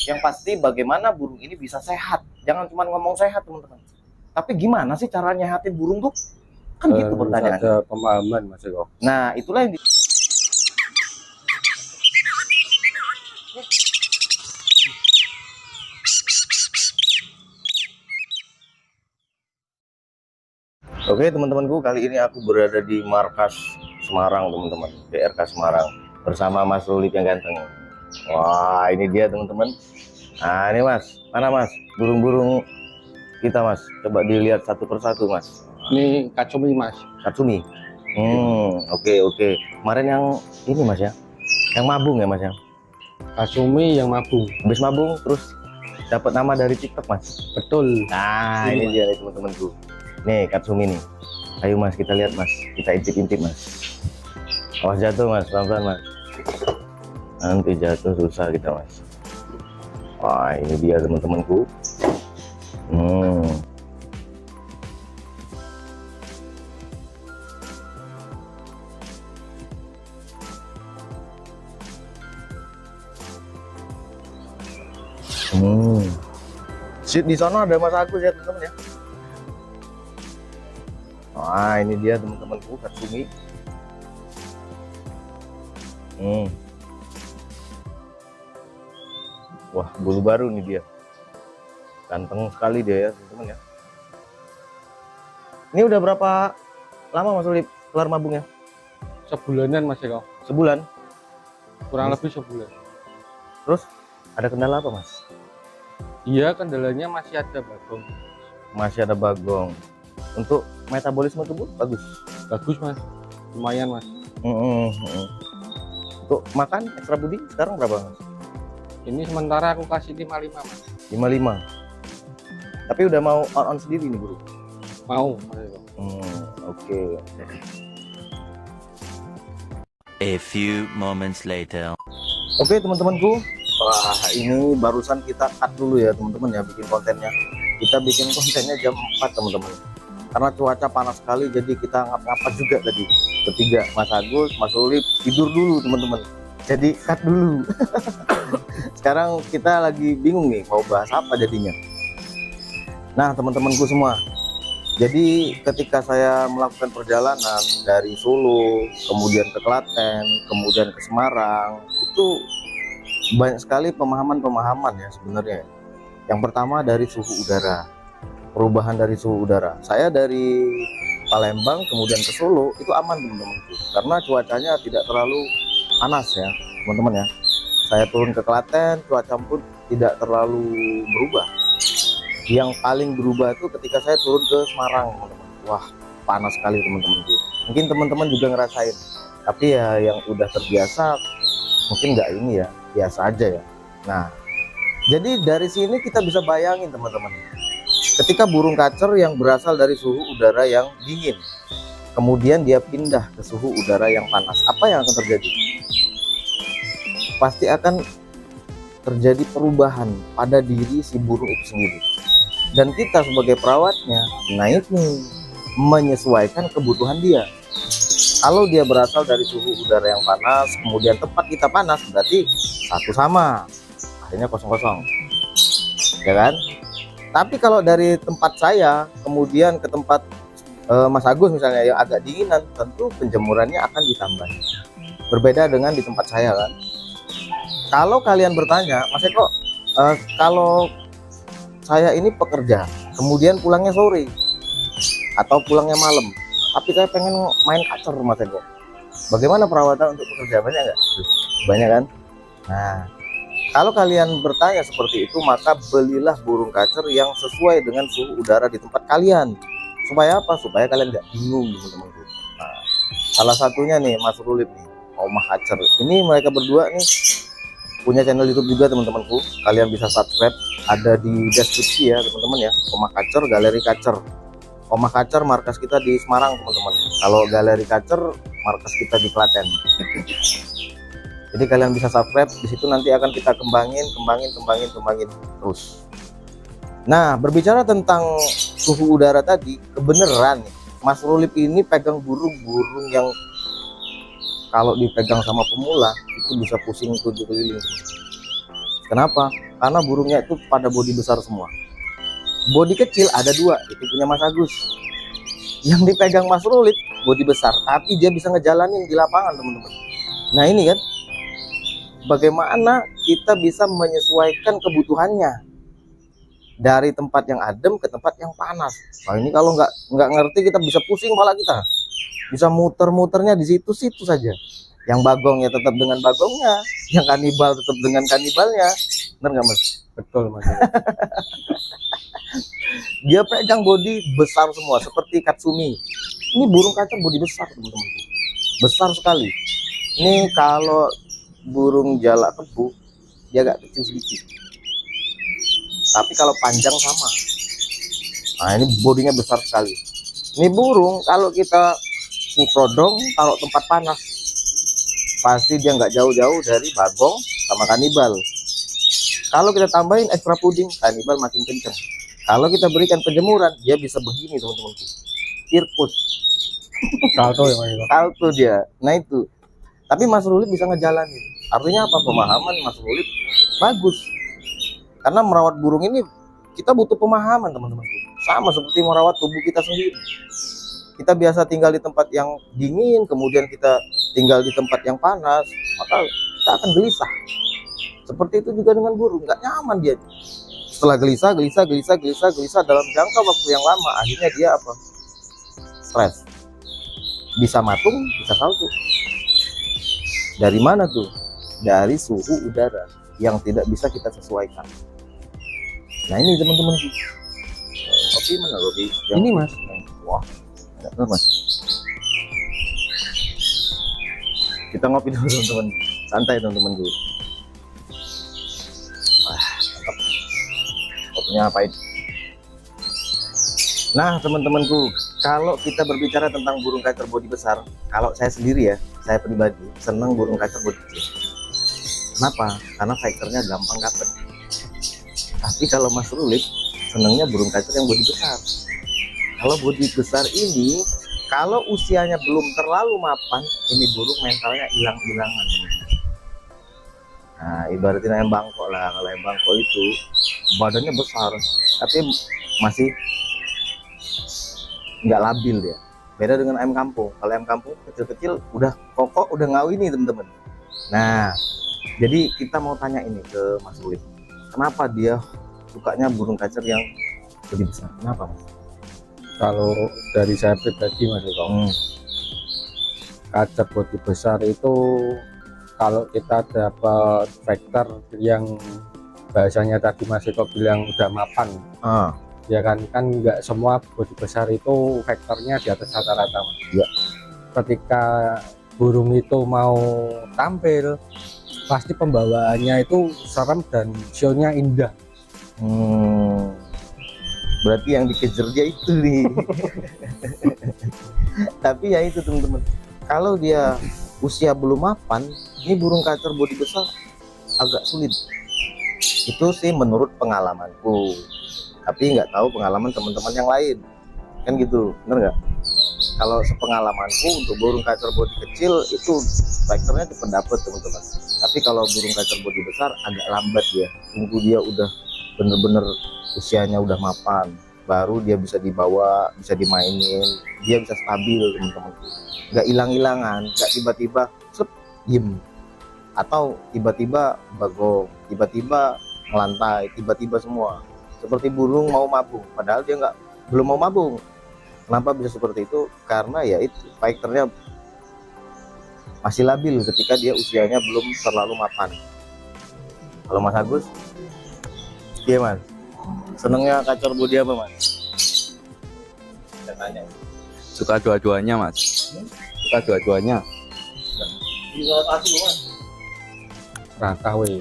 Yang pasti bagaimana burung ini bisa sehat. Jangan cuma ngomong sehat teman-teman. Tapi gimana sih cara nyehatin burung tuh? Kan gitu pertanyaan. Ada pemahaman Mas Eko. Nah itulah yang Oke teman-temanku, kali ini aku berada di markas Semarang teman-teman, DRK Semarang, bersama Mas Ruli yang ganteng. Wah ini dia teman-teman. Nah ini Mas, mana Mas burung-burung kita Mas, coba dilihat satu persatu Mas. Ini Katsumi Mas. Katsumi. Oke. Kemarin yang ini Mas ya, yang mabung ya Mas ya. Katsumi yang mabung. Habis mabung terus dapat nama dari TikTok Mas. Betul. Nah ini dia nih teman-temanku. Nih Katsumi nih. Ayo Mas kita lihat Mas, kita intip-intip Mas. Awas jatuh Mas, pelan-pelan Mas. Nanti jatuh susah kita Mas. Wah ini dia teman-temanku. Di sana ada Mas Agus ya teman-teman ya. Wah ini dia teman-temanku Katsumi. Wah bulu baru nih dia, ganteng sekali dia ya teman-teman ya. Ini udah berapa lama Mas Ulip kelar mabungnya? Sebulanan Mas Eko. Sebulan? Kurang lebih sebulan. Terus ada kendala apa Mas? Iya, kendalanya masih ada bagong. Masih ada bagong. Untuk metabolisme tubuh bagus? Bagus Mas, lumayan Mas. Untuk makan ekstra budi sekarang berapa Mas? Ini sementara aku kasih 55 Mas. 55. Tapi udah mau on sendiri nih bro? Mau Mas Eko. Oke. A few moments later. Oke teman-temanku, wah ini barusan kita cut dulu ya teman-teman ya bikin kontennya. Kita bikin kontennya jam 4 teman-teman. Karena cuaca panas sekali jadi kita ngap-ngapat juga tadi. Bertiga, Mas Agus, Mas Ulip tidur dulu teman-teman. Jadi cut dulu. Sekarang kita lagi bingung nih mau bahas apa jadinya. Nah teman-temanku semua, jadi ketika saya melakukan perjalanan dari Solo, kemudian ke Klaten, kemudian ke Semarang, itu banyak sekali pemahaman-pemahaman ya sebenarnya. Yang pertama dari suhu udara, perubahan dari suhu udara. Saya dari Palembang kemudian ke Solo itu aman teman-temanku, karena cuacanya tidak terlalu panas ya teman-teman ya. Saya turun ke Klaten, cuaca pun tidak terlalu berubah. Yang paling berubah itu ketika saya turun ke Semarang teman-teman. Wah panas sekali teman-temanku. Mungkin teman-teman juga ngerasain, tapi ya yang udah terbiasa mungkin nggak ini ya, biasa aja ya. Nah jadi dari sini kita bisa bayangin teman-teman, ketika burung kacer yang berasal dari suhu udara yang dingin kemudian dia pindah ke suhu udara yang panas, apa yang akan terjadi? Pasti akan terjadi perubahan pada diri si burung itu sendiri. Dan kita sebagai perawatnya, nah itu menyesuaikan kebutuhan dia. Kalau dia berasal dari suhu udara yang panas, kemudian tempat kita panas, berarti satu sama, akhirnya kosong-kosong, ya kan? Tapi kalau dari tempat saya, kemudian ke tempat Mas Agus misalnya yang agak dinginan, tentu penjemurannya akan ditambah. Berbeda dengan di tempat saya kan. Kalau kalian bertanya, Mas Eko, kalau saya ini pekerja, kemudian pulangnya sore atau pulangnya malam, tapi saya pengen main kacer Mas Eko, bagaimana perawatan untuk pekerja? Banyak nggak? Banyak kan? Nah, kalau kalian bertanya seperti itu, maka belilah burung kacer yang sesuai dengan suhu udara di tempat kalian. Supaya apa? Supaya kalian nggak bingung teman-teman. Nah, salah satunya nih Mas Rulip nih, Omah Kacer. Ini mereka berdua nih punya channel YouTube juga teman-temanku. Kalian bisa subscribe, ada di deskripsi ya teman-teman ya. Omah Kacer, Galeri Kacer. Omah Kacer markas kita di Semarang teman-teman. Kalau Galeri Kacer markas kita di Klaten. Jadi kalian bisa subscribe, di situ nanti akan kita kembangin terus. Nah, berbicara tentang suhu udara tadi, kebenaran Mas Rulip ini pegang burung-burung yang kalau dipegang sama pemula itu bisa pusing 7 keliling. Kenapa? Karena burungnya itu pada bodi besar semua. Bodi kecil ada 2, itu punya Mas Agus. Yang dipegang Mas Rulit bodi besar, tapi dia bisa ngejalanin di lapangan, teman-teman. Nah ini kan, bagaimana kita bisa menyesuaikan kebutuhannya dari tempat yang adem ke tempat yang panas. Nah ini kalau nggak ngerti, kita bisa pusing kepala kita, bisa muter-muternya di situ-situ saja. Yang bagong ya tetap dengan bagongnya, yang kanibal tetap dengan kanibalnya. Bener nggak Mas? Betul Mas. Dia pegang bodi besar semua seperti Katsumi. Ini burung kacer bodi besar, teman-teman, besar sekali. Ini kalau burung jalak kebo dia agak kecil sedikit, tapi kalau panjang sama. Nah ini bodinya besar sekali. Ini burung kalau kita prodong taruh tempat panas, pasti dia nggak jauh-jauh dari bagong sama kanibal. Kalau kita tambahin ekstra puding, kanibal makin kenceng. Kalau kita berikan penjemuran, dia bisa begini, teman-temanku, irput, Salto ya Mas. salto dia. Nah itu, tapi Mas Rulit bisa ngejalanin. Artinya apa? Pemahaman Mas Rulit bagus. Karena merawat burung ini kita butuh pemahaman, teman-teman. Sama seperti merawat tubuh kita sendiri. Kita biasa tinggal di tempat yang dingin, kemudian kita tinggal di tempat yang panas, maka kita akan gelisah. Seperti itu juga dengan burung, nggak nyaman dia. Setelah gelisah dalam jangka waktu yang lama, akhirnya dia apa? Stres. Bisa matung, bisa salto. Dari mana tuh? Dari suhu udara yang tidak bisa kita sesuaikan. Nah ini teman-teman, kopi mana kopi? Ini Mas. Wah, enak Mas. Kita ngopi dulu teman-teman, santai teman-teman dulu. Wah, mantap. Kopinya pahit. Nah teman-temanku, kalau kita berbicara tentang burung kacer bodi besar, kalau saya sendiri ya, saya pribadi senang burung kacer bodi kecil. Kenapa? Karena fighternya gampang dapet. Tapi kalau Mas Rulit senangnya burung kacer yang bodi besar. Kalau bodi besar ini, kalau usianya belum terlalu mapan, ini burung mentalnya hilang-hilangan. Nah ibaratnya ayam bangkok lah. Kalau ayam bangkok itu badannya besar, tapi masih nggak labil dia. Beda dengan ayam kampung. Kalau ayam kampung kecil-kecil udah kokoh, udah ngawini teman-teman. Nah jadi kita mau tanya ini ke Mas Rulit, kenapa dia sukanya burung kacer yang lebih besar? Kenapa Mas? Kalau dari saya pribadi Mas Eko, kacer bodi besar itu kalau kita dapat vektor yang bahasanya tadi Mas Eko bilang udah mapan, ya kan nggak semua bodi besar itu vektornya di atas rata-rata Mas. Ya. Ketika burung itu mau tampil, pasti pembawaannya itu serem dan show-nya indah. Berarti yang dikejar dia itu nih. Tapi ya itu teman-teman, kalau dia usia belum mapan, ini burung kacer bodi besar agak sulit. Itu sih menurut pengalamanku, tapi nggak tahu pengalaman teman-teman yang lain, kan gitu, bener nggak? Kalau sepengalamanku untuk burung kacer bodi kecil itu vektornya cepat dapet teman-teman. Tapi kalau burung kacer bodi besar agak lambat dia, tunggu dia udah bener-bener usianya udah mapan, baru dia bisa dibawa, bisa dimainin, dia bisa stabil teman-teman. Nggak hilang-hilangan, nggak tiba-tiba diem, atau tiba-tiba bagong, tiba-tiba ngelantai, tiba-tiba semua. Seperti burung mau mabung, padahal dia belum mau mabung. Kenapa bisa seperti itu? Karena ya itu fighternya masih labil ketika dia usianya belum terlalu mapan. Kalau Mas Agus, iya Mas, senengnya kacer bodi apa Mas? Saya tanya. Suka dua-duanya Mas. Suka dua-duanya. Bisa asli Mas. Rakawe.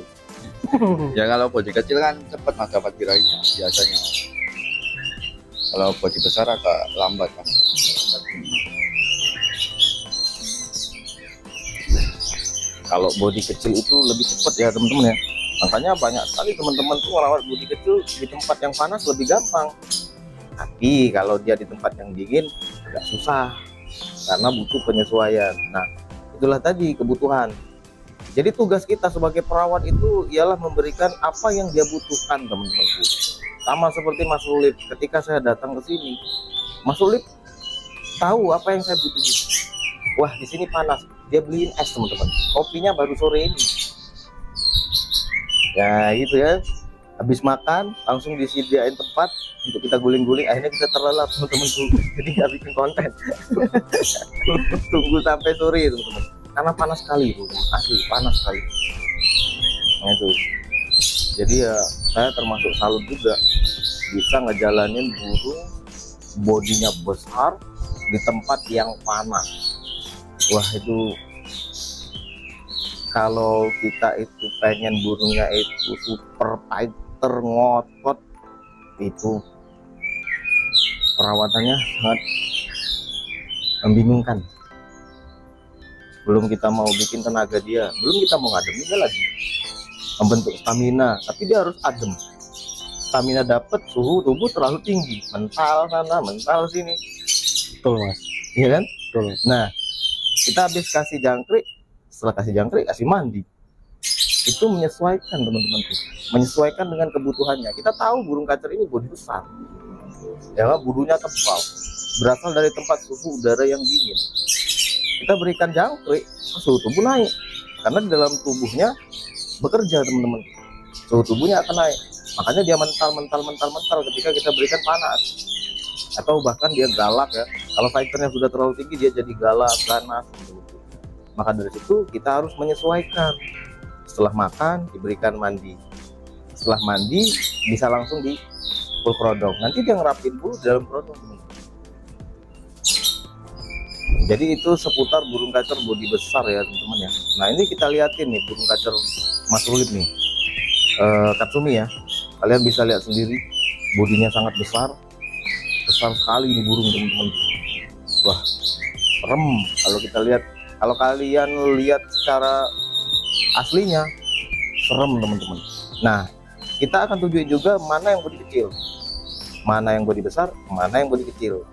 Ya kalau bodi kecil kan cepat Mas dapat birahinya biasanya. Kalau bodi besar agak lambat kan. Kalau bodi kecil itu lebih cepat ya teman-teman ya. Makanya banyak sekali teman-teman tuh merawat bodi kecil di tempat yang panas lebih gampang. Tapi kalau dia di tempat yang dingin agak susah karena butuh penyesuaian. Nah itulah tadi kebutuhan. Jadi tugas kita sebagai perawat itu ialah memberikan apa yang dia butuhkan, teman-temanku. Sama seperti Mas Ulip, ketika saya datang ke sini, Mas Ulip tahu apa yang saya butuhin. Wah, di sini panas, dia beliin es, teman-teman. Kopinya baru sore ini. Ya gitu ya. Habis makan langsung disediain tempat untuk kita guling-guling. Akhirnya kita terlelap, teman-temanku. Jadi nggak bikin konten. Tunggu sampai sore, teman-teman. Karena panas sekali, teman-teman. Asli panas sekali. Nah itu. Jadi ya saya termasuk salut juga bisa ngejalanin burung bodinya besar di tempat yang panas. Wah itu kalau kita itu pengen burungnya itu super fighter ngotot, itu perawatannya sangat membingungkan. Belum kita mau bikin tenaga dia, belum kita mau ngademin dia lagi membentuk stamina, tapi dia harus adem. Stamina dapat, suhu tubuh terlalu tinggi, mental sana mental sini. Betul Mas. Iya kan? Betul. Nah, kita habis kasih jangkrik, setelah kasih jangkrik kasih mandi, itu menyesuaikan, teman-teman, menyesuaikan dengan kebutuhannya. Kita tahu burung kacer ini bodi besar, ya, bulunya tebal, berasal dari tempat suhu udara yang dingin. Kita berikan jangkrik, suhu tubuh naik, karena di dalam tubuhnya bekerja, teman-teman, suhu tubuhnya akan naik. Makanya dia mental ketika kita berikan panas, atau bahkan dia galak ya. Kalau fighternya sudah terlalu tinggi, dia jadi galak, ganas. Maka dari situ kita harus menyesuaikan. Setelah makan diberikan mandi, setelah mandi bisa langsung di full prodong. Nanti dia ngerapin bulu dalam prodong. Jadi itu seputar burung kacer bodi besar ya, teman-teman ya. Nah ini kita liatin nih burung kacer Mas Ulip nih, Katsumi ya. Kalian bisa lihat sendiri, bodinya sangat besar sekali ini burung, teman-teman. Wah, serem kalau kita lihat. Kalau kalian lihat secara aslinya, serem, teman-teman. Nah, kita akan tunjukin juga mana yang bodi kecil, mana yang bodi besar, mana yang bodi kecil.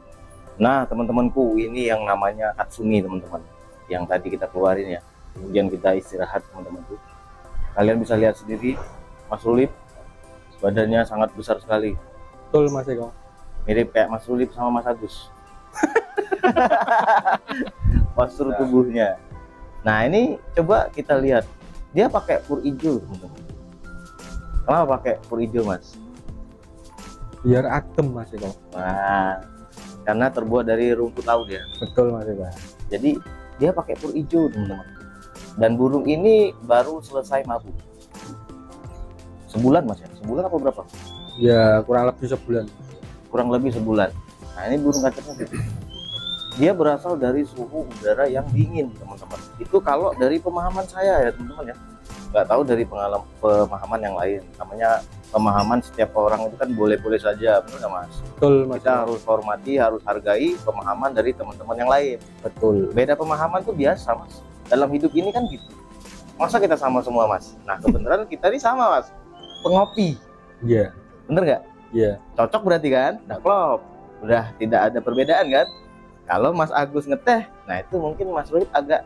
Nah, teman-temanku, ini yang namanya Katsumi, teman-teman, yang tadi kita keluarin ya. Kemudian kita istirahat, teman-temanku. Kalian bisa lihat sendiri, Mas Ulip badannya sangat besar sekali. Betul Mas Eko. Mirip kayak Mas Ulip sama Mas Agus. Postur tubuhnya. Nah, ini coba kita lihat. Dia pakai fur hijau, teman-teman. Kenapa pakai fur hijau, Mas? Biar adem Mas Eko. Wah, karena terbuat dari rumput laut ya. Betul Mas Eko. Jadi dia pakai fur hijau, teman-teman. Dan burung ini baru selesai mabuk. Sebulan Mas ya? Sebulan apa berapa? Ya kurang lebih sebulan. Kurang lebih sebulan. Nah ini burung kacernya gitu. Dia berasal dari suhu udara yang dingin, teman-teman. Itu kalau dari pemahaman saya ya, teman-teman ya. Nggak tahu dari pemahaman yang lain. Namanya pemahaman setiap orang itu kan boleh-boleh saja, benar nggak Mas? Betul Mas. Kita harus hormati, harus hargai pemahaman dari teman-teman yang lain. Betul. Beda pemahaman tuh biasa Mas. Dalam hidup ini kan gitu. Masa kita sama semua Mas? Nah kebenaran kita ini sama Mas. Pengopi. Iya. Bener nggak? Iya. Cocok berarti kan? Udah klop. Udah tidak ada perbedaan kan? Kalau Mas Agus ngeteh, nah itu mungkin Mas Ulip agak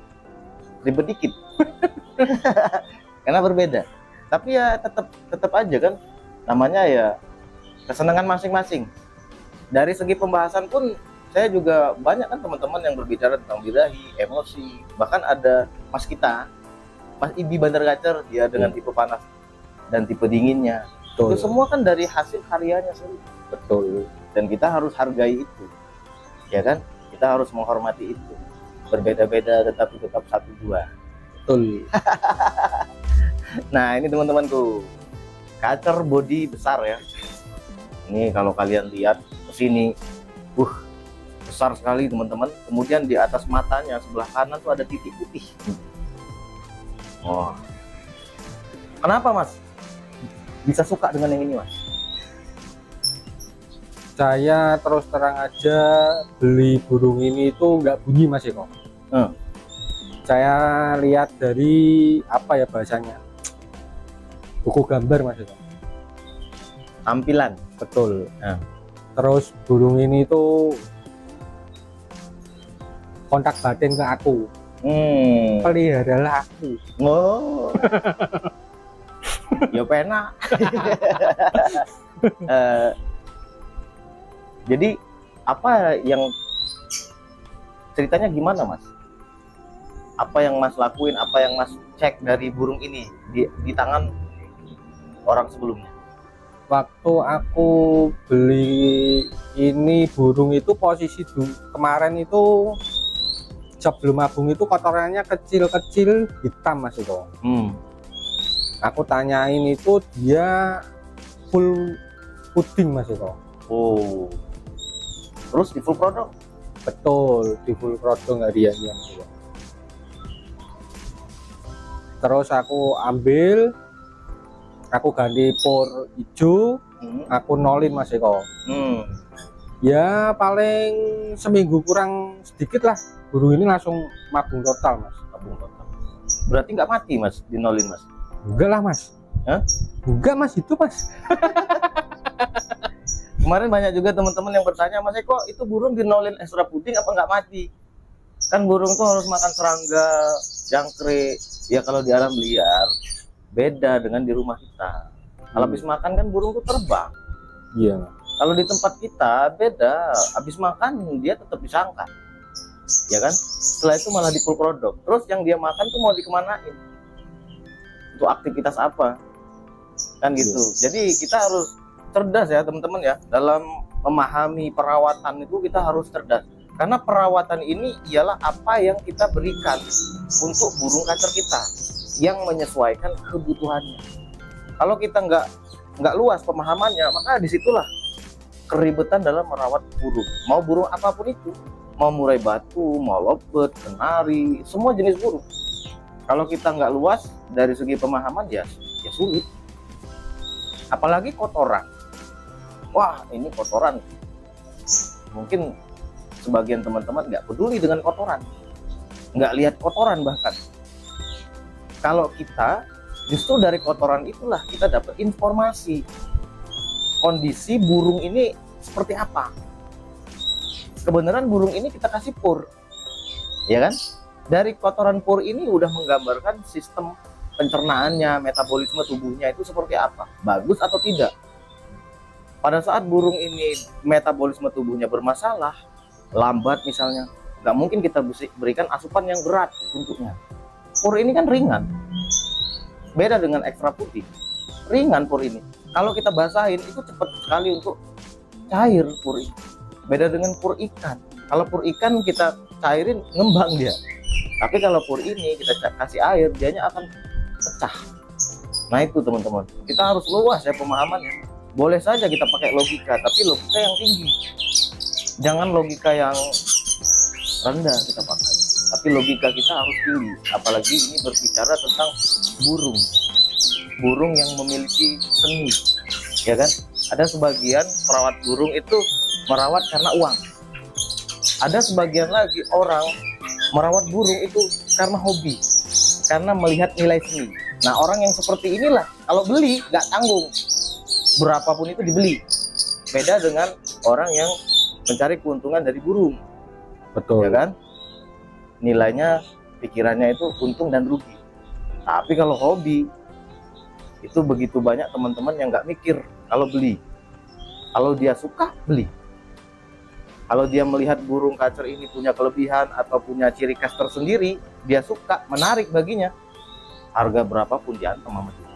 ribet dikit. Karena berbeda. Tapi ya tetap aja kan, namanya ya kesenangan masing-masing. Dari segi pembahasan pun saya juga banyak kan teman-teman yang berbicara tentang birahi, emosi. Bahkan ada Mas kita, Mas Ibi Bandar Kacer, dia dengan tipe panas dan tipe dinginnya. Betul. Itu semua kan dari hasil karyanya sendiri. Betul. Dan kita harus hargai itu. Ya kan? Kita harus menghormati itu. Berbeda-beda tetapi tetap satu dua. Betul. Nah ini teman-temanku, kacer body besar ya. Ini kalau kalian lihat ke sini, besar sekali teman-teman. Kemudian di atas matanya sebelah kanan tuh ada titik putih. Oh, kenapa Mas bisa suka dengan yang ini Mas? Saya terus terang aja beli burung ini itu nggak bunyi Mas Eko. Saya lihat dari apa ya bahasanya, buku gambar Mas Eko. Tampilan. Betul. Nah, terus burung ini tuh kontak batin ke aku. Peliharalah aku. Oh. Ya pena. Jadi apa yang ceritanya gimana Mas? Apa yang Mas lakuin, apa yang Mas cek dari burung ini di tangan orang sebelumnya? Waktu aku beli ini burung itu posisi kemarin itu sebelum abung itu kotorannya kecil-kecil hitam Mas itu. Aku tanyain itu dia full puding Mas itu. Oh. Terus di full produk? Betul, di full produk hariannya Mas itu. Terus aku ambil, aku ganti pur hijau, aku nolin Mas Eko. Ya paling seminggu kurang sedikit lah, burung ini langsung mabung total Mas. Mabung total. Berarti nggak mati Mas, dinolin Mas? Enggak lah Mas. Hah? Enggak Mas, itu Mas. Kemarin banyak juga teman-teman yang bertanya, Mas Eko itu burung dinolin ekstra puding apa nggak mati? Kan burung tuh harus makan serangga, jangkrik. Ya kalau di alam liar beda dengan di rumah kita. Kalau habis makan kan burung tuh terbang. Iya. Kalau di tempat kita beda, habis makan dia tetap disangka, ya kan? Setelah itu malah di full produk. Terus yang dia makan tuh mau dikemanain? Untuk aktivitas apa? Kan gitu. Jadi kita harus cerdas ya teman-teman ya. Dalam memahami perawatan itu kita harus cerdas. Karena perawatan ini ialah apa yang kita berikan untuk burung kacer kita yang menyesuaikan kebutuhannya. Kalau kita nggak luas pemahamannya, maka disitulah keribetan dalam merawat burung. Mau burung apapun itu, mau murai batu, mau lovebird, kenari, semua jenis burung. Kalau kita nggak luas dari segi pemahaman ya sulit. Apalagi kotoran. Wah ini kotoran. Mungkin sebagian teman-teman nggak peduli dengan kotoran, nggak lihat kotoran bahkan. Kalau kita justru dari kotoran itulah kita dapat informasi kondisi burung ini seperti apa. Kebenaran burung ini kita kasih pur, ya kan? Dari kotoran pur ini udah menggambarkan sistem pencernaannya, metabolisme tubuhnya itu seperti apa, bagus atau tidak. Pada saat burung ini metabolisme tubuhnya bermasalah, lambat misalnya, nggak mungkin kita berikan asupan yang berat untuknya. Pur ini kan ringan, beda dengan ekstra putih, ringan pur ini. Kalau kita basahin itu cepat sekali untuk cair pur ini. Beda dengan pur ikan. Kalau pur ikan kita cairin ngembang dia, tapi kalau pur ini kita kasih air dianya akan pecah. Nah itu teman-teman, kita harus luas ya pemahamannya. Boleh saja kita pakai logika, tapi logika yang tinggi. Jangan logika yang rendah kita pakai, tapi logika kita harus tinggi. Apalagi ini berbicara tentang burung yang memiliki seni, ya kan? Ada sebagian perawat burung itu merawat karena uang. Ada sebagian lagi orang merawat burung itu karena hobi, karena melihat nilai seni. Nah orang yang seperti inilah kalau beli nggak tanggung, berapapun itu dibeli. Beda dengan orang yang mencari keuntungan dari burung. Betul. Ya kan? Nilainya, pikirannya itu untung dan rugi. Tapi kalau hobi, itu begitu banyak teman-teman yang nggak mikir kalau beli. Kalau dia suka, beli. Kalau dia melihat burung kacer ini punya kelebihan atau punya ciri khas tersendiri, dia suka, menarik baginya, harga berapapun diantem sama dia.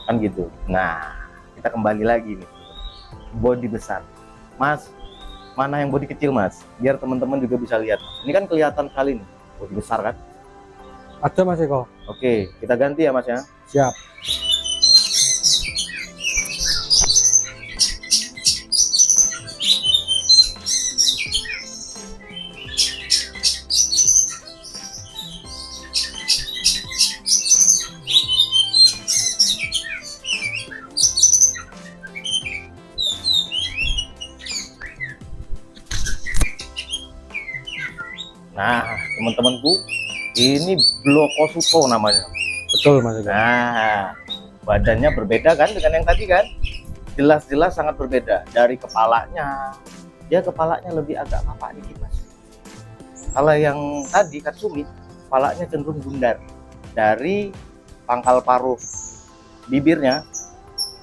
Kan gitu. Nah, kita kembali lagi nih. Body besar. Mas, mana yang body kecil Mas? Biar teman-teman juga bisa lihat. Ini kan kelihatan kali nih, body besar kan? Ada Mas Eko. Oke, kita ganti ya Mas ya. Siap. Nah, teman-temanku, ini Blocosuto namanya. Betul Mas Eko. Nah, badannya berbeda kan dengan yang tadi kan? Jelas-jelas sangat berbeda. Dari kepalanya, dia kepalanya lebih agak papak dikit Mas. Kalau yang tadi Katsumi kepalanya cenderung bundar dari pangkal paruh bibirnya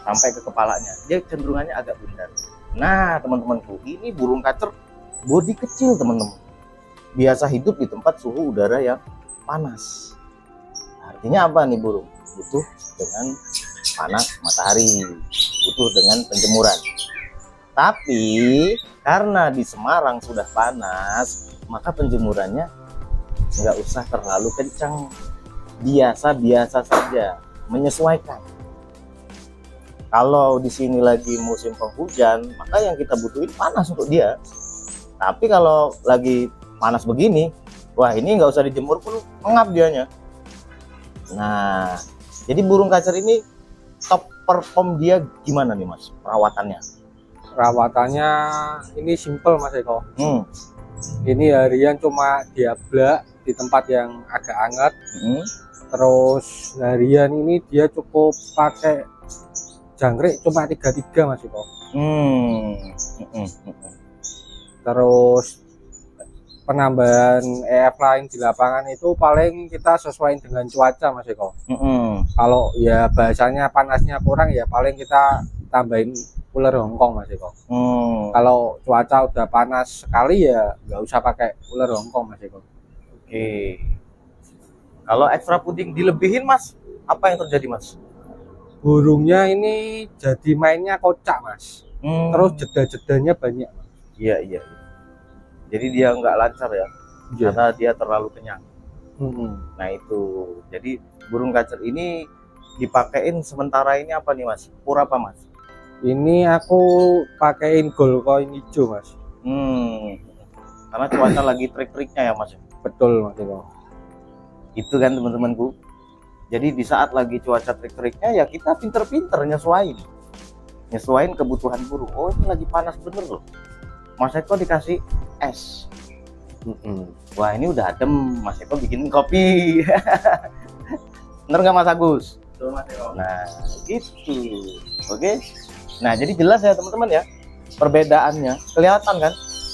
sampai ke kepalanya, dia cenderungannya agak bundar. Nah teman-temanku, ini burung kacer bodi kecil teman-teman, biasa hidup di tempat suhu udara yang panas. Artinya apa nih, burung butuh dengan panas matahari, butuh dengan penjemuran. Tapi karena di Semarang sudah panas, maka penjemurannya nggak usah terlalu kencang, biasa-biasa saja, menyesuaikan. Kalau di sini lagi musim penghujan, maka yang kita butuhin panas untuk dia. Tapi kalau lagi panas begini, wah ini nggak usah dijemur pun mengap dianya. Nah, jadi burung kacer ini top perform dia gimana nih Mas perawatannya? Perawatannya ini simple Mas Eko. Ini harian cuma diablak di tempat yang agak hangat. Terus harian ini dia cukup pakai jangkrik cuma 33 Mas Eko. Terus penambahan EF lain di lapangan itu paling kita sesuaiin dengan cuaca Mas Eko. Kalau ya bahasanya panasnya kurang ya paling kita tambahin ular Hongkong Mas Eko. Kalau cuaca udah panas sekali ya nggak usah pakai ular Hongkong Mas Eko. Oke. Kalau ekstra puding dilebihin Mas, apa yang terjadi Mas? Burungnya ini jadi mainnya kocak Mas. Terus jeda-jedanya banyak Mas. Iya. Jadi dia nggak lancar ya, karena dia terlalu kenyang. Nah itu, jadi burung kacer ini dipakein sementara ini apa nih Mas? Pur apa Mas? Ini aku pakein gold coin hijau Mas. Karena cuaca lagi trik-triknya ya Mas. Betul Mas Eko. Itu kan teman-temanku. Jadi di saat lagi cuaca trik-triknya ya kita pinter-pinter nyesuain kebutuhan burung. Oh ini lagi panas bener loh, Mas Eko dikasih es. Wah ini udah adem, Mas Eko bikin kopi. Bener nggak Mas Agus? Betul Mas Eko. Nah gitu. Oke. Nah jadi jelas ya teman-teman ya, perbedaannya kelihatan kan.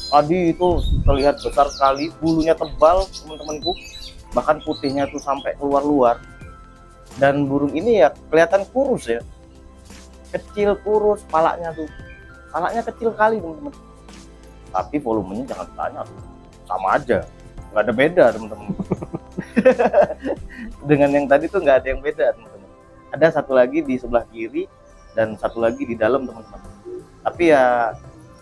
Tadi itu terlihat besar sekali, bulunya tebal teman-temanku, bahkan putihnya tuh sampai keluar-luar. Dan burung ini ya kelihatan kurus ya, kecil kurus, palanya kecil kali teman-teman. Tapi volumenya jangan ditanya tuh, sama aja, nggak ada beda teman-teman. Dengan yang tadi tuh nggak ada yang beda teman-teman. Ada satu lagi di sebelah kiri dan satu lagi di dalam teman-teman. Tapi ya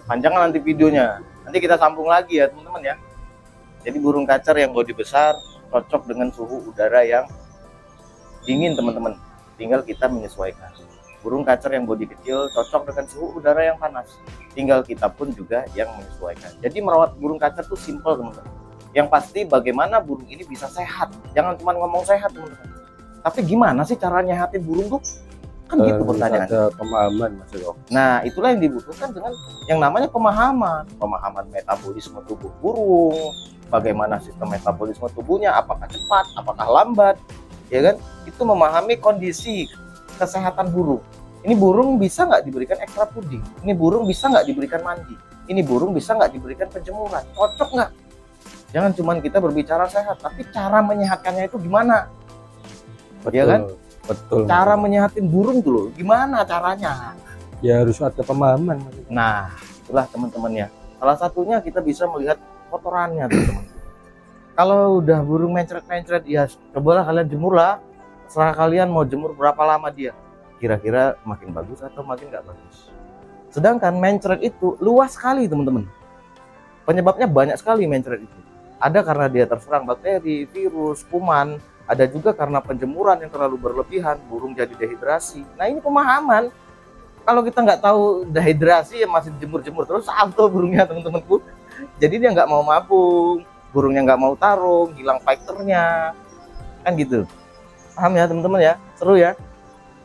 panjangan nanti videonya, nanti kita sambung lagi ya teman-teman ya. Jadi burung kacer yang bodi besar cocok dengan suhu udara yang dingin teman-teman, tinggal kita menyesuaikan. Burung kacer yang bodi kecil cocok dengan suhu udara yang panas, tinggal kita pun juga yang menyesuaikan. Jadi merawat burung kacer tuh simple teman-teman. Yang pasti bagaimana burung ini bisa sehat, jangan cuma ngomong sehat teman-teman, tapi gimana sih cara nyehatin burung tuh, kan gitu pertanyaan. Ada pemahaman Mas Eko. Nah itulah yang dibutuhkan dengan yang namanya pemahaman metabolisme tubuh burung, bagaimana sistem metabolisme tubuhnya, apakah cepat, apakah lambat, ya kan? Itu memahami kondisi kesehatan burung. Ini burung bisa nggak diberikan ekstra puding? Ini burung bisa nggak diberikan mandi? Ini burung bisa nggak diberikan penjemuran? Cocok nggak? Jangan cuma kita berbicara sehat, tapi cara menyehatkannya itu gimana? Betul, ya kan? Betul. Cara menyehatin burung dulu, gimana caranya? Ya harus ada pemahaman Mas Eko. Nah, itulah teman-teman ya. Salah satunya kita bisa melihat kotorannya teman-teman. Kalau udah burung mencret-mencret, ya cobalah kalian jemur lah. Setelah kalian mau jemur berapa lama dia, kira-kira makin bagus atau makin nggak bagus. Sedangkan mencret itu luas sekali teman-teman. Penyebabnya banyak sekali mencret itu. Ada karena dia terserang bakteri, virus, kuman. Ada juga karena penjemuran yang terlalu berlebihan, burung jadi dehidrasi. Nah ini pemahaman. Kalau kita nggak tahu dehidrasi ya masih jemur-jemur terus, salto burungnya teman-temanku. Jadi dia nggak mau mabung, burungnya nggak mau tarung, hilang fighternya, kan gitu. Paham ya teman-teman ya, seru ya.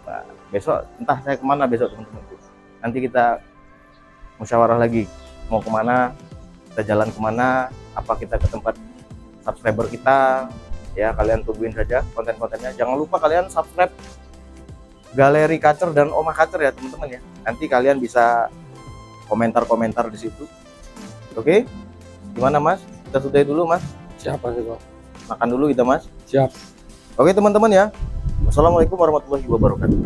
Nah, besok entah saya kemana besok teman-temanku. Nanti kita musyawarah lagi, mau kemana, kita jalan kemana, apa kita ke tempat subscriber kita. Ya kalian tungguin saja konten-kontennya. Jangan lupa kalian subscribe Galeri Kacer dan Omah Kacer ya teman-teman ya. Nanti kalian bisa komentar-komentar di situ. Oke? Gimana Mas? Kita sudahi dulu Mas. Siapa sih kok? Makan dulu kita Mas. Siap. Oke teman-teman ya. Wassalamualaikum warahmatullahi wabarakatuh.